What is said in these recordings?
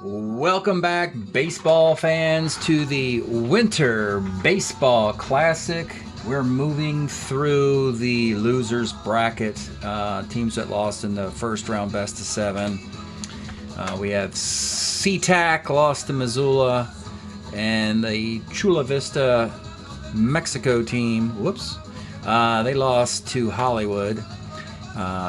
Welcome back, baseball fans, to the Winter Baseball Classic. We're moving through the losers bracket, teams that lost in the first round best of 7. We have SeaTac lost to Missoula, and the Chula Vista Mexico team, they lost to Hollywood.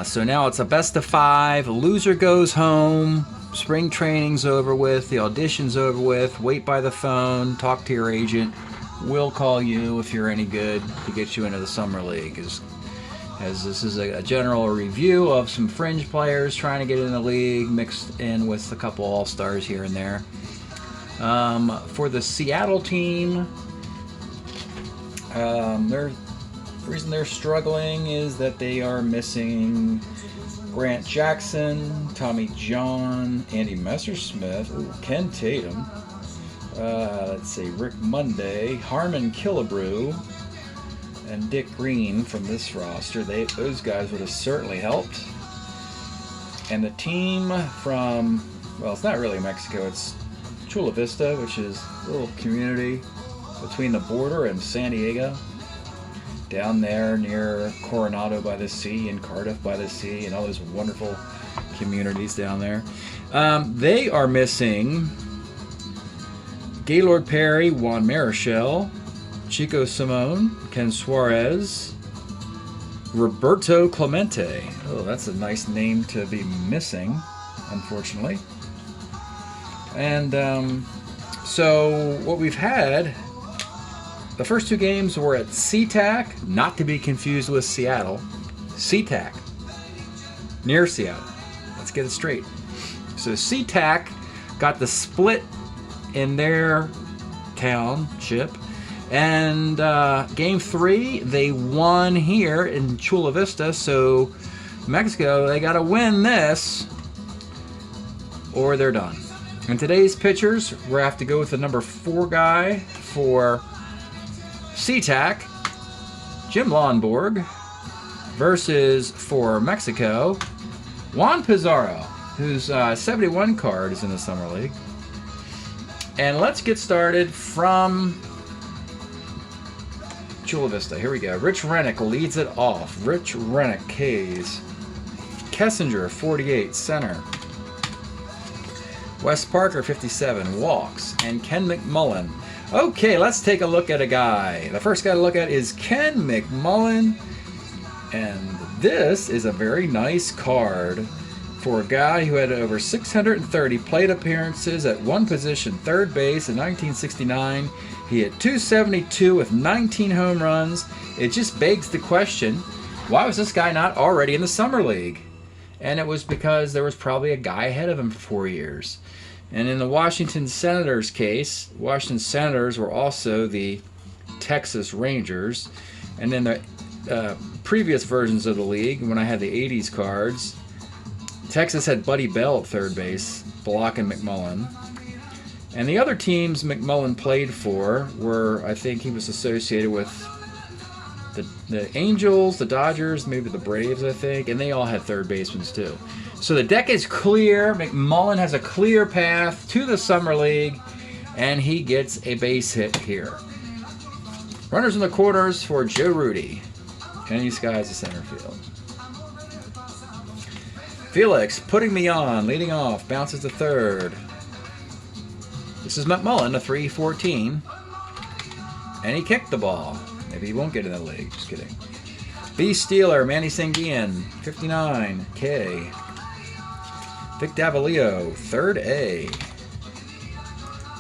So now it's a best of 5. Loser goes home. Spring training's over with. The audition's over with. Wait by the phone. Talk to your agent. We'll call you if you're any good to get you into the summer league. As this is a general review of some fringe players trying to get in the league, mixed in with a couple all-stars here and there. For the Seattle team, the reason they're struggling is that they are missing Grant Jackson, Tommy John, Andy Messersmith, Ken Tatum, let's see, Rick Monday, Harmon Killebrew, and Dick Green from this roster. Those guys would have certainly helped. And the team from, well, it's not really Mexico, it's Chula Vista, which is a little community between the border and San Diego, down there near Coronado by the Sea and Cardiff by the Sea and all those wonderful communities down there. They are missing Gaylord Perry, Juan Marichal, Chico Simone, Ken Suarez, Roberto Clemente. Oh, that's a nice name to be missing, unfortunately. And so what we've had, the first 2 games were at SeaTac, not to be confused with Seattle. SeaTac, near Seattle. Let's get it straight. So SeaTac got the split in their township, and game 3 they won here in Chula Vista. So Mexico, they got to win this, or they're done. In today's pitchers, we're going to have to go with the number 4 guy for SeaTac, Jim Lonborg, versus for Mexico, Juan Pizarro, whose 71 card is in the Summer League. And let's get started from Chula Vista. Here we go. Rich Renick leads it off. Rich Renick, K's. Kessinger, 48, center. Wes Parker, 57, walks. And Ken Mcmullen. Okay, let's take a look at a guy. The first guy to look at is Ken Mcmullen, and this is a very nice card for a guy who had over 630 plate appearances at one position, third base, in 1969. He hit .272 with 19 home runs. It just begs the question, why was this guy not already in the Summer League? And it was because there was probably a guy ahead of him for 4 years. And in the Washington Senators case, Washington Senators were also the Texas Rangers. And in the previous versions of the league, when I had the 80s cards, Texas had Buddy Bell at third base, blocking Mcmullen. And the other teams Mcmullen played for were, I think he was associated with the Angels, the Dodgers, maybe the Braves, I think, and they all had third basemen too. So the deck is clear. Mcmullen has a clear path to the Summer League, and he gets a base hit here. Runners in the corners for Joe Rudy. And these guys to center field. Felix putting me on, leading off, bounces to third. This is Mcmullen, a 3-14. And he kicked the ball. Maybe he won't get in the league. Just kidding. B. Steeler, Manny Sanguian, 59, K. Vic Davalillo, third A.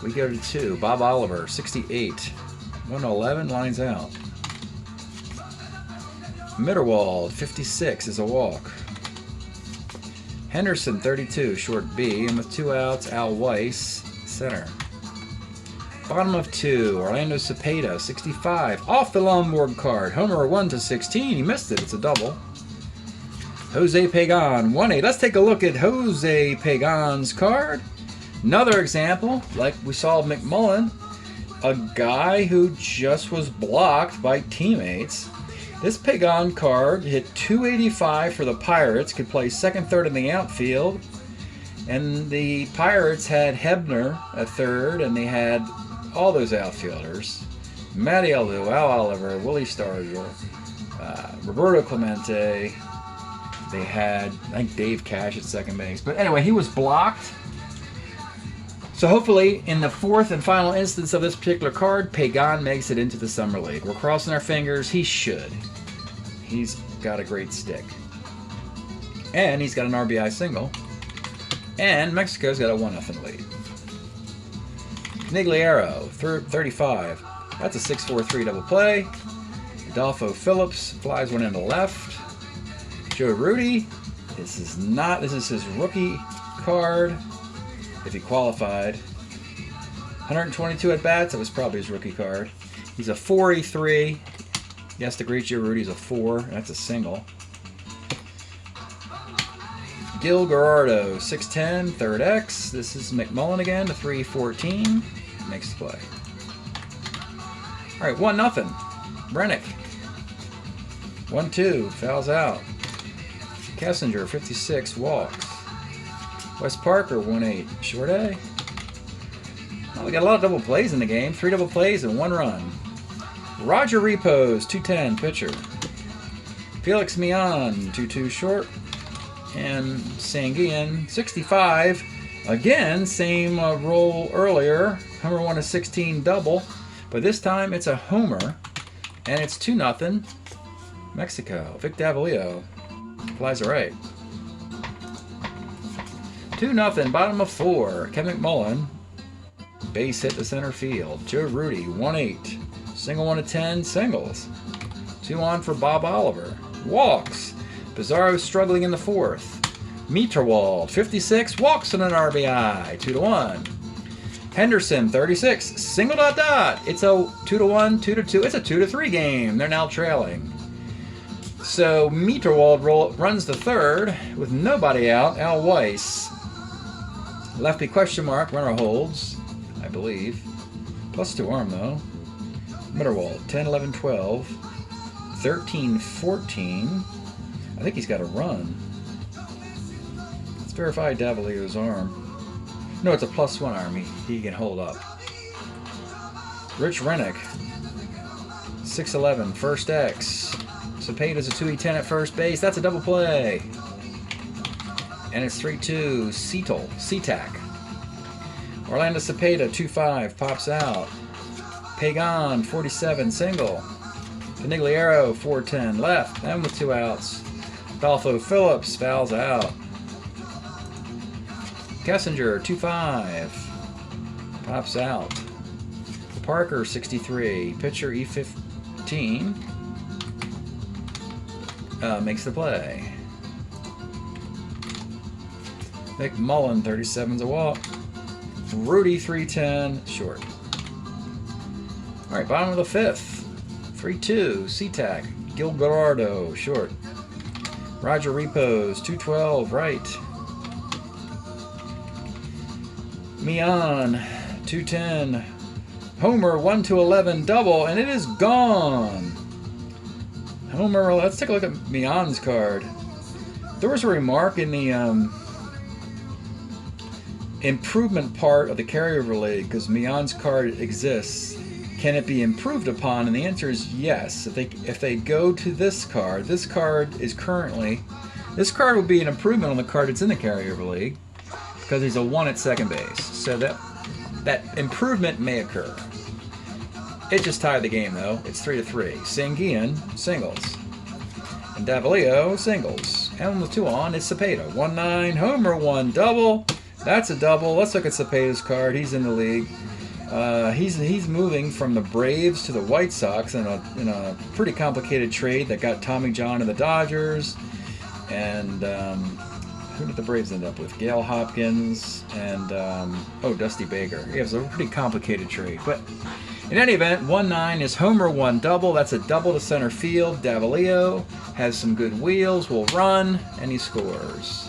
We go to 2. Bob Oliver, 68. 111, lines out. Mitterwald, 56, is a walk. Henderson, 32, short B. And with 2 outs, Al Weiss, center. Bottom of 2, Orlando Cepeda, 65. Off the Lonborg card. Homer 1-16. He missed it. It's a double. Jose Pagan, 1-8. Let's take a look at Jose Pagan's card. Another example, like we saw Mcmullen, a guy who just was blocked by teammates. This Pagan card hit .285 for the Pirates, could play second, third in the outfield, And the Pirates had Hebner at third, and they had all those outfielders. Matty Alou, Al Oliver, Willie Stargell, Roberto Clemente. They had, I think, Dave Cash at second base. But anyway, he was blocked. So hopefully, in the fourth and final instance of this particular card, Pagan makes it into the Summer League. We're crossing our fingers. He should. He's got a great stick. And he's got an RBI single. And Mexico's got a 1-0 lead. Nigliero, 35. That's a 6-4-3 double play. Adolfo Phillips flies one into left. Joe Rudy, this is his rookie card. If he qualified. 122 at bats, that was probably his rookie card. He's a 4-3. Yes, the great Joe Rudy's a 4. That's a single. Gil Gerardo, 6'10", third X. This is Mcmullen again, the 3-14. Makes the play. All right, 1-0. Renick. 1-2, fouls out. Kessinger, 56, walks. Wes Parker, 1-8, short A. Well, we got a lot of double plays in the game. 3 double plays and 1 run. Roger Repos, 210, pitcher. Felix Mian, 2-2 short. And Sanguian, 65. Again, same role earlier. Homer won a 16 double. But this time it's a homer. And it's 2-0. Mexico. Vic Davalillo flies it right. 2-0, bottom of 4. Ken McMullen, base hit to center field. Joe Rudy, 1-8. Single 1-10, singles. 2 on for Bob Oliver. Walks. Pizarro struggling in the fourth. Meterwald, 56, walks and an RBI. 2-1. Henderson, 36, single ... It's a 2-1, 2-2. It's a 2-3 game. They're now trailing. So Meterwald runs the third with nobody out. Al Weiss. Lefty question mark, runner holds, I believe. +2 arm though. Mitterwald, 10, 11, 12, 13, 14. I think he's got a run. Let's verify Davalillo's arm. No, it's a +1 arm. He can hold up. Rich Renick, 6'11", first X. Cepeda's a 2-10 at first base. That's a double play. And it's 3-2, SeaTac. Orlando Cepeda, 2-5, pops out. Pagan, 47, single. Canigliaro, 4-10, left, and with 2 outs. Adolfo Phillips fouls out. Kessinger, 2-5, pops out. Parker, 63, pitcher E15, makes the play. Mcmullen, 37's a walk. Rudy, 3-10, short. All right, bottom of the 5th. 3-2, SeaTac. Gil Gerardo, short. Roger Repos, 212, right. Mian, 210. Homer, 1-11, double, and it is gone. Homer, let's take a look at Mian's card. There was a remark in the improvement part of the carryover league, because Mian's card exists. Can it be improved upon? And the answer is yes. If they go to this card is currently, this card will be an improvement on the card that's in the carryover league, because there's a 1 at second base. So that improvement may occur. It just tied the game though. It's 3-3. Sanguian, singles. And Davalillo, singles. And with 2 on, it's Cepeda. 1-9, homer, 1 double. That's a double. Let's look at Cepeda's card. He's in the league. He's moving from the Braves to the White Sox in a pretty complicated trade that got Tommy John and the Dodgers. And who did the Braves end up with? Gail Hopkins and Dusty Baker. Yeah, it was a pretty complicated trade. But in any event, 1-9 is homer, 1 double. That's a double to center field. Davalillo has some good wheels, will run, and he scores.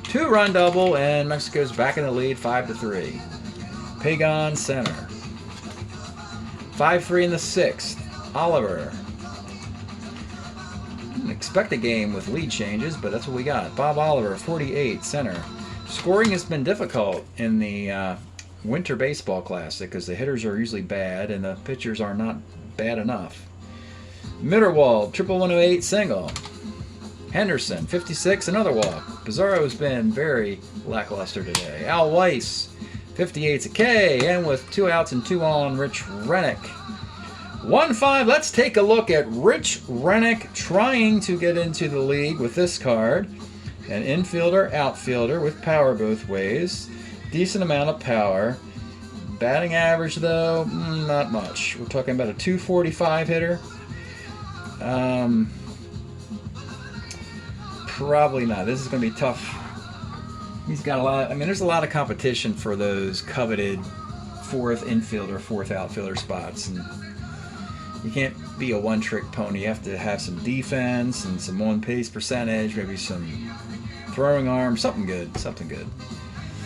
2-run double, and Mexico's back in the lead, 5-3. Pagan, center. 5-3 in the 6th. Oliver. Didn't expect a game with lead changes, but that's what we got. Bob Oliver, 48, center. Scoring has been difficult in the Winter Baseball Classic because the hitters are usually bad and the pitchers are not bad enough. Mitterwald, 11108 single. Henderson, 56, another walk. Pizarro's been very lackluster today. Al Weiss, 58's a K, and with 2 outs and 2 on, Rich Renick. 1-5, let's take a look at Rich Renick trying to get into the league with this card. An infielder, outfielder with power both ways. Decent amount of power. Batting average, though, not much. We're talking about a 245 hitter. Probably not. This is going to be tough. He's got a lot. I mean, there's a lot of competition for those coveted 4th infielder, 4th outfielder spots, and you can't be a one-trick pony. You have to have some defense and some on-pace percentage, maybe some throwing arm, something good, something good.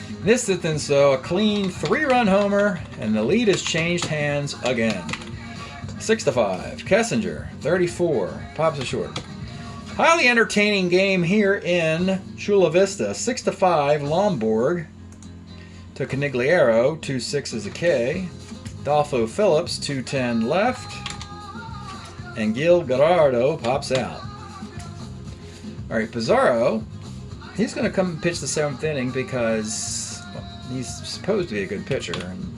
In this instance, though, a clean 3-run homer, and the lead has changed hands again. 6-5. Kessinger, 34, pops it short. Highly entertaining game here in Chula Vista. 6-5, Lomborg to Canigliaro, 2-6 is a K. Adolfo Phillips, 2-10 left. And Gil Gerardo pops out. All right, Pizarro, he's going to come and pitch the 7th inning because he's supposed to be a good pitcher, and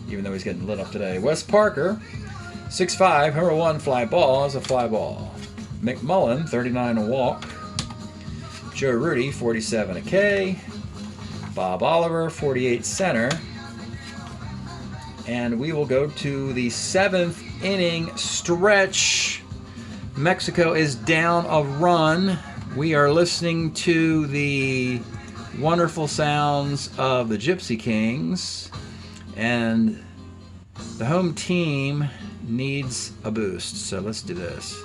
even though he's getting lit up today. Wes Parker, 6'5", homer 1, fly ball is a fly ball. Mcmullen, 39 a walk. Joe Rudy, 47 a K. Bob Oliver, 48 center. And we will go to the 7th inning stretch. Mexico is down a run. We are listening to the wonderful sounds of the Gypsy Kings. And the home team needs a boost. So let's do this.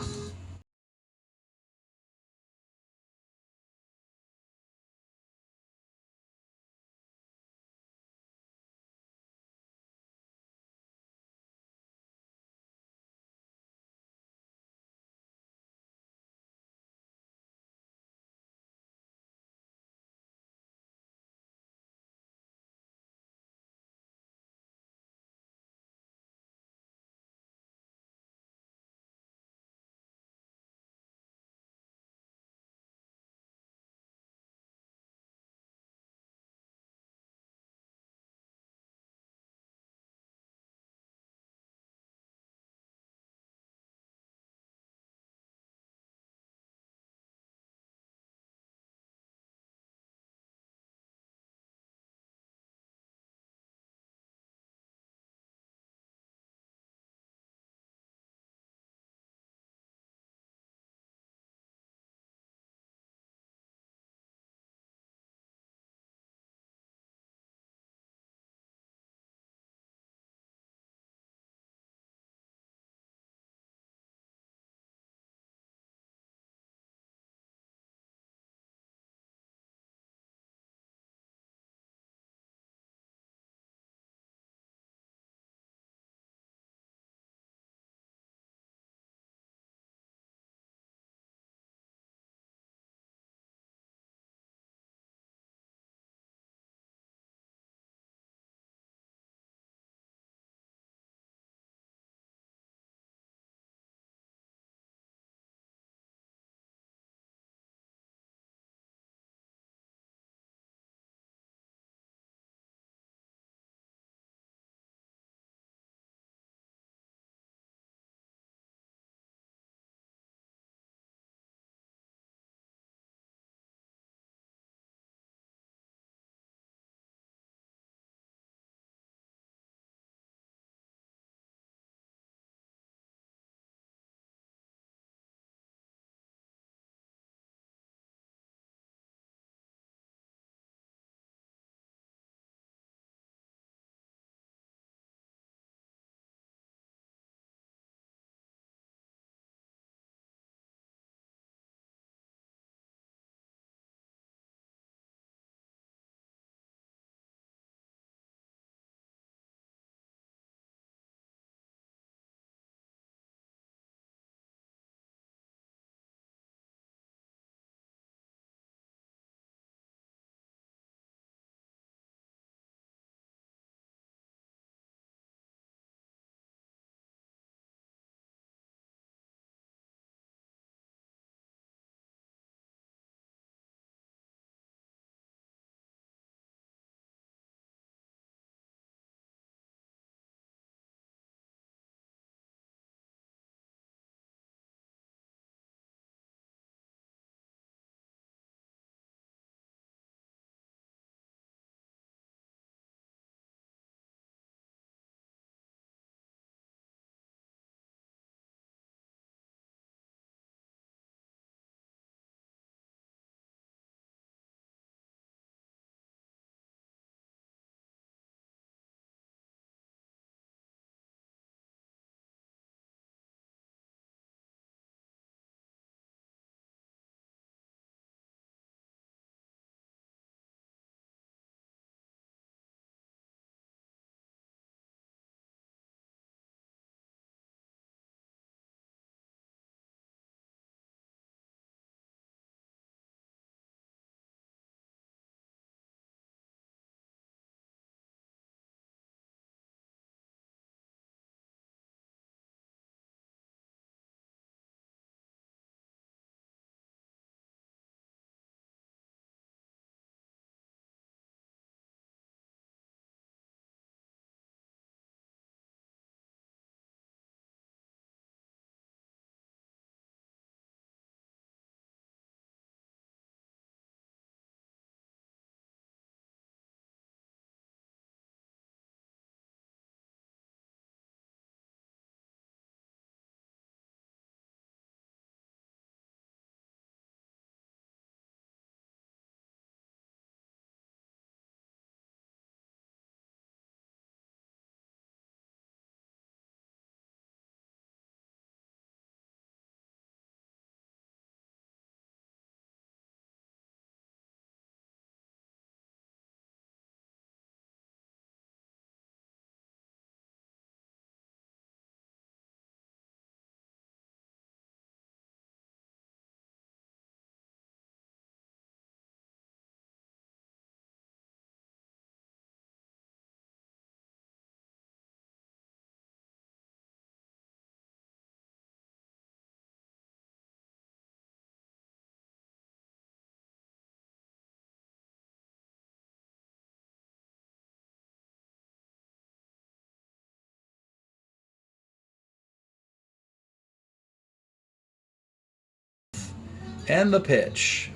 And the pitch.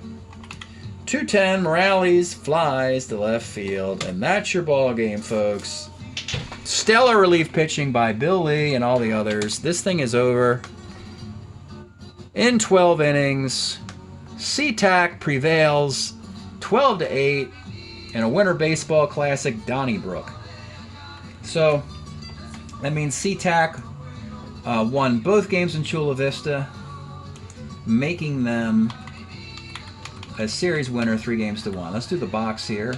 210 rallies, flies to left field, and that's your ball game, folks. Stellar relief pitching by Bill Lee and all the others. This thing is over in 12 innings. SeaTac prevails 12-8 in a Winter Baseball Classic, Donnybrook. So that means SeaTac won both games in Chula Vista, making them a series winner 3-1. Let's do the box here.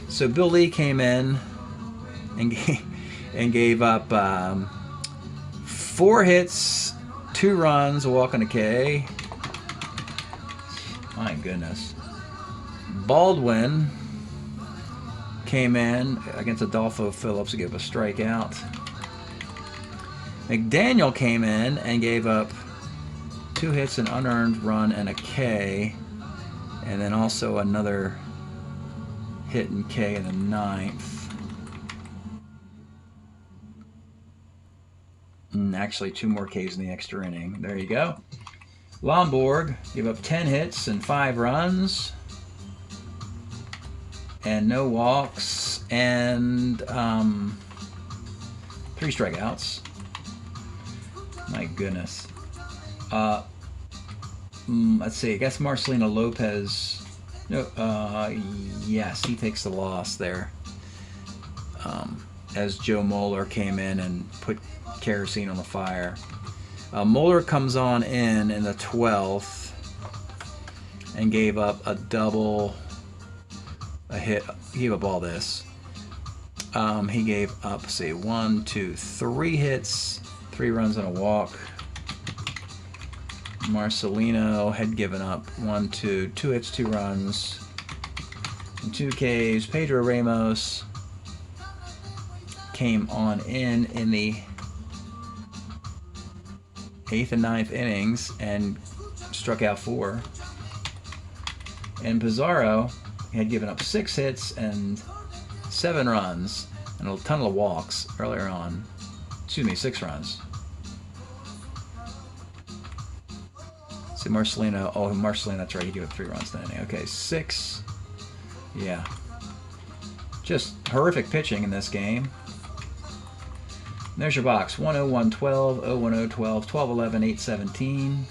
So Bill Lee came in and gave up 4 hits, 2 runs, a walk and a K. My goodness. Baldwin came in against Adolfo Phillips to give a strikeout. McDaniel came in and gave up 2 hits, an unearned run, and a K. And then also another hit and K in the 9th. And actually 2 more Ks in the extra inning. There you go. Lomborg gave up 10 hits and 5 runs. And no walks. And 3 strikeouts. My goodness. Let's see. I guess Marcelino Lopez. No. Yes, he takes the loss there. As Joe Moeller came in and put kerosene on the fire. Moeller comes on in the 12th and gave up a double, a hit. He gave up all this. He gave up, say, 1, 2, 3 hits, 3 runs and a walk. Marcelino had given up 2 hits, 2 runs, and 2 Ks. Pedro Ramos came on in the 8th and 9th innings and struck out 4. And Pizarro had given up 6 hits and 7 runs and a ton of walks earlier on. Excuse me, 6 runs. See, Marcelino, Marcelino, that's right, he gave up 3 runs that inning. Okay, 6. Yeah. Just horrific pitching in this game. And there's your box. 101, 12, 010, 12, 12, 11, 8, 17,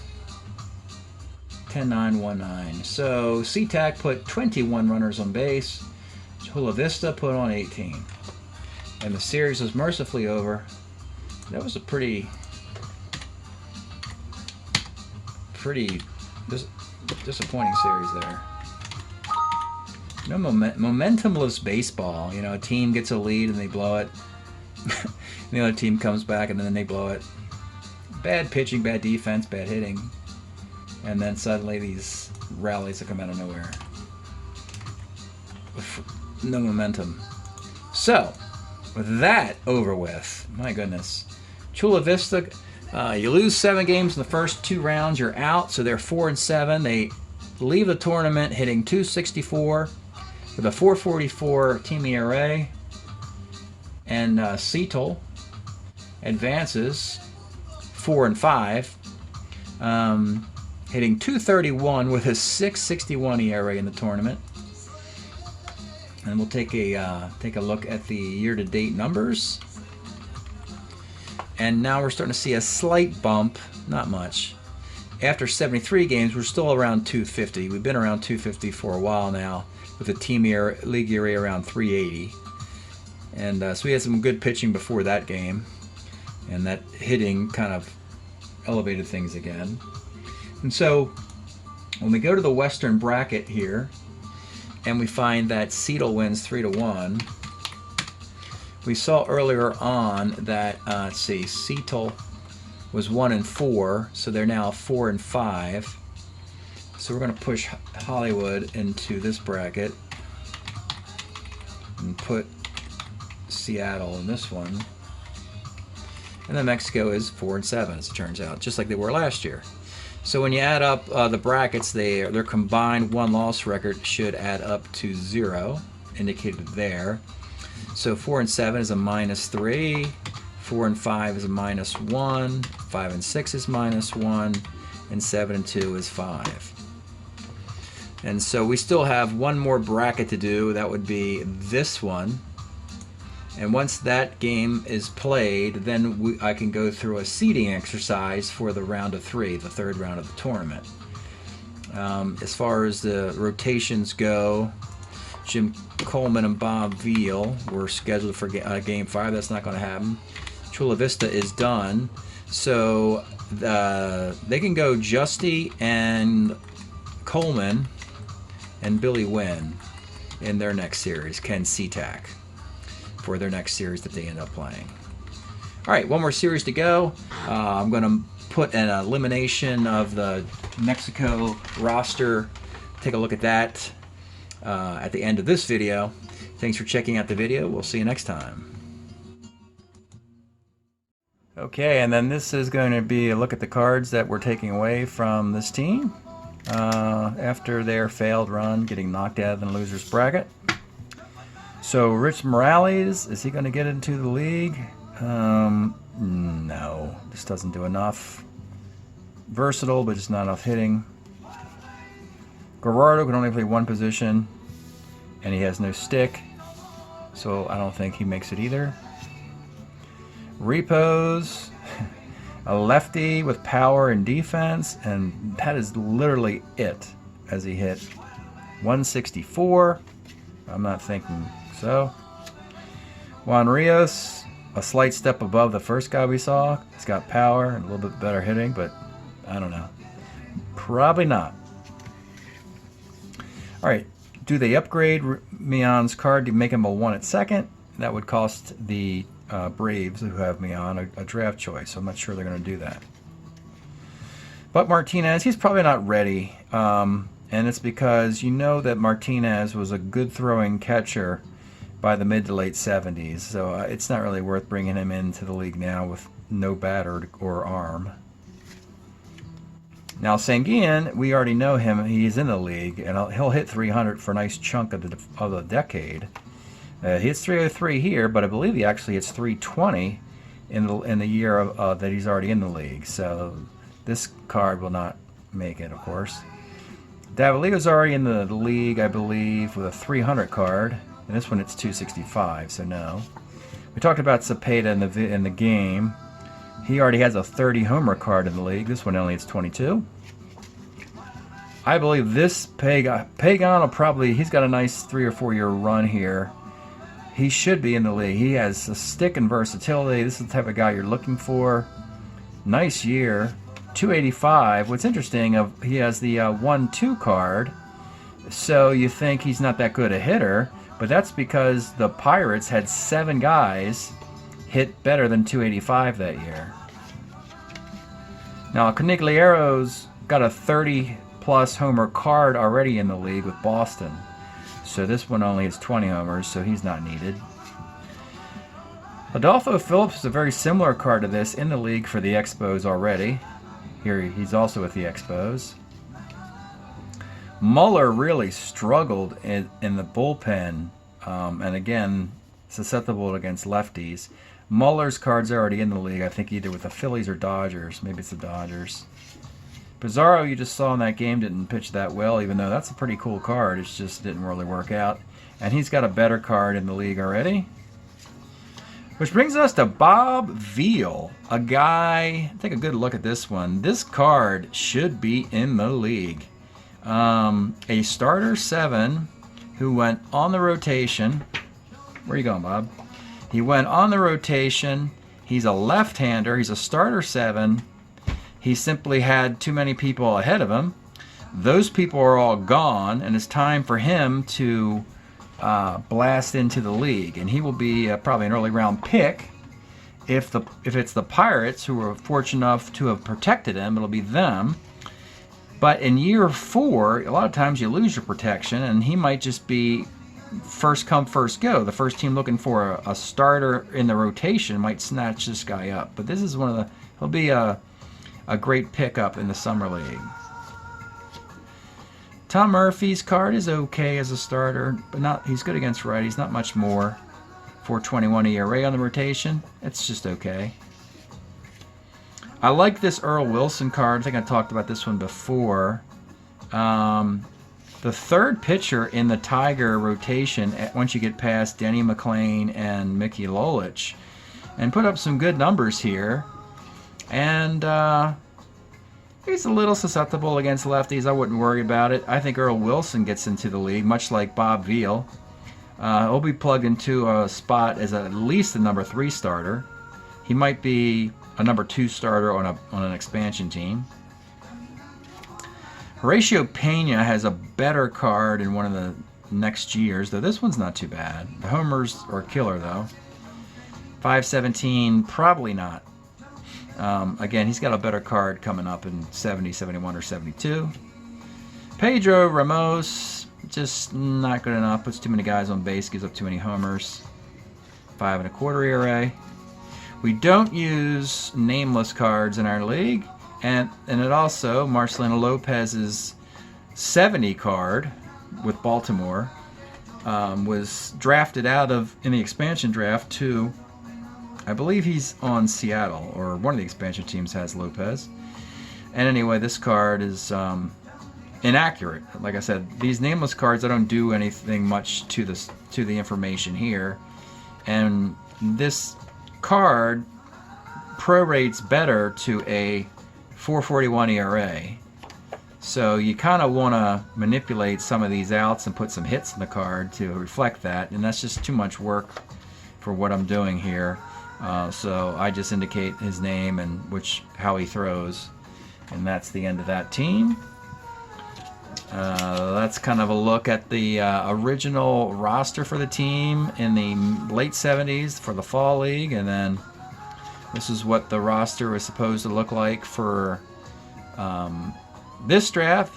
10, 9, 1, 9. So SeaTac put 21 runners on base. Chula Vista put on 18. And the series was mercifully over. That was a pretty disappointing series there. No momentumless baseball. You know, a team gets a lead and they blow it. And the other team comes back and then they blow it. Bad pitching, bad defense, bad hitting. And then suddenly these rallies that come out of nowhere. No momentum. So, with that over with, my goodness. Chula Vista, you lose 7 games in the first 2 rounds, you're out. So they're 4-7. They leave the tournament hitting .264 with a .444 team ERA. And Seattle advances 4-5, hitting .231 with a .661 ERA in the tournament. And we'll take a look at the year-to-date numbers. And now we're starting to see a slight bump, not much. After 73 games, we're still around 250. We've been around 250 for a while now, with the team league ERA around 380. And so we had some good pitching before that game, and that hitting kind of elevated things again. And so when we go to the Western bracket here, and we find that Seattle wins 3-1, we saw earlier on that let's see, Seattle was 1-4, so they're now 4-5. So we're going to push Hollywood into this bracket and put Seattle in this one. And then Mexico is 4-7, as it turns out, just like they were last year. So when you add up the brackets, their combined won-loss record should add up to 0, indicated there. So 4-7 is a -3, 4-5 is a -1, 5-6 is -1, and 7-2 is 5. And so we still have one more bracket to do. That would be this one. And once that game is played, then I can go through a seeding exercise for the round of 3, the third round of the tournament. As far as the rotations go, Jim Coleman and Bob Veal were scheduled for Game 5. That's not going to happen. Chula Vista is done. So they can go Justy and Coleman and Billy Wynn in their next series, Ken SeaTac, for their next series that they end up playing. All right, one more series to go. I'm going to put an elimination of the Mexico roster. Take a look at that at the end of this video. Thanks for checking out the video. We'll see you next time. Okay, and then this is going to be a look at the cards that we're taking away from this team after their failed run, getting knocked out of the loser's bracket. So Rich Morales, is he going to get into the league? No, this doesn't do enough. Versatile, but just not enough hitting. Gerardo can only play one position, and he has no stick, so I don't think he makes it either. Repos, a lefty with power and defense, and that is literally it, as he hit 164. I'm not thinking so. Juan Rios, a slight step above the first guy we saw. He's got power and a little bit better hitting, but I don't know. Probably not. All right, do they upgrade Mion's card to make him a 1 at second? That would cost the Braves, who have Mion, a draft choice. I'm not sure they're going to do that. But Martinez, he's probably not ready. And it's because you know that Martinez was a good throwing catcher by the mid to late 70s. So it's not really worth bringing him into the league now with no bat or arm. Now Sanguin, we already know him. He's in the league, and he'll hit 300 for a nice chunk of the decade. He hits 303 here, but I believe he actually hits 320 in the year that he's already in the league. So this card will not make it, of course. Davaliga's already in the league, I believe, with a 300 card, and this one it's 265, so no. We talked about Cepeda in the game. He already has a 30 homer card in the league. This one only has 22. I believe this Pagan will probably, he's got a nice 3 or 4 year run here. He should be in the league. He has a stick and versatility. This is the type of guy you're looking for. Nice year. 285. What's interesting, he has the 1-2 card, so you think he's not that good a hitter, but that's because the Pirates had 7 guys hit better than 285 that year. Now Conigliero's got a 30-plus homer card already in the league with Boston. So this one only has 20 homers, so he's not needed. Adolfo Phillips is a very similar card to this in the league for the Expos already. Here he's also with the Expos. Muller really struggled in the bullpen, and again, susceptible against lefties. Muller's card's already in the league, I think either with the Phillies or Dodgers. Maybe it's the Dodgers. Pizarro, you just saw in that game, didn't pitch that well, even though that's a pretty cool card. It just didn't really work out. And he's got a better card in the league already. Which brings us to Bob Veal, a guy, take a good look at this one. This card should be in the league. A starter 7 who went on the rotation. Where are you going, Bob? He went on the rotation. He's a left-hander. He's a starter 7. He simply had too many people ahead of him. Those people are all gone, and it's time for him to blast into the league. And he will be probably an early round pick. If it's the Pirates who were fortunate enough to have protected him, it'll be them. But in year 4, a lot of times you lose your protection, and he might just be first come, first go. The first team looking for a starter in the rotation might snatch this guy up. But this is he'll be a great pickup in the summer league. Tom Murphy's card is okay as a starter, but he's good against righties, not much more. 421 ERA on the rotation, it's just okay. I like this Earl Wilson card. I think I talked about this one before. The the third pitcher in the Tiger rotation once you get past Denny McClain and Mickey Lolich, and put up some good numbers here. And he's a little susceptible against lefties. I wouldn't worry about it. I think Earl Wilson gets into the league, much like Bob Veal. He'll be plugged into a spot as at least a number 3 starter. He might be a number 2 starter on an expansion team. Horacio Pena has a better card in one of the next years, though this one's not too bad. The homers are killer, though. 517, probably not. Again, he's got a better card coming up in 70, 71, or 72. Pedro Ramos, just not good enough. Puts too many guys on base, gives up too many homers. 5 1/4 ERA. We don't use nameless cards in our league. And it also, Marcelino Lopez's 70 card with Baltimore was drafted out of, in the expansion draft, to, I believe he's on Seattle, or one of the expansion teams has Lopez. And anyway, this card is inaccurate. Like I said, these nameless cards, I don't do anything much to the information here. And this card prorates better to a 4.41 ERA. So you kind of want to manipulate some of these outs and put some hits in the card to reflect that, and that's just too much work for what I'm doing here. So I just indicate his name and how he throws, and that's the end of that team. That's kind of a look at the original roster for the team in the late 70s for the Fall League, and then this is what the roster was supposed to look like for this draft.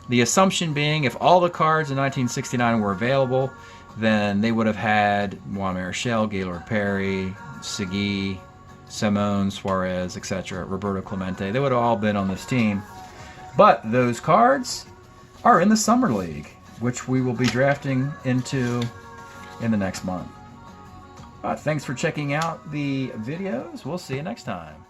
The assumption being, if all the cards in 1969 were available, then they would have had Juan Marichal, Gaylord Perry, Segui, Simone, Suarez, etc., Roberto Clemente. They would have all been on this team. But those cards are in the Summer League, which we will be drafting into in the next month. Thanks for checking out the videos. We'll see you next time.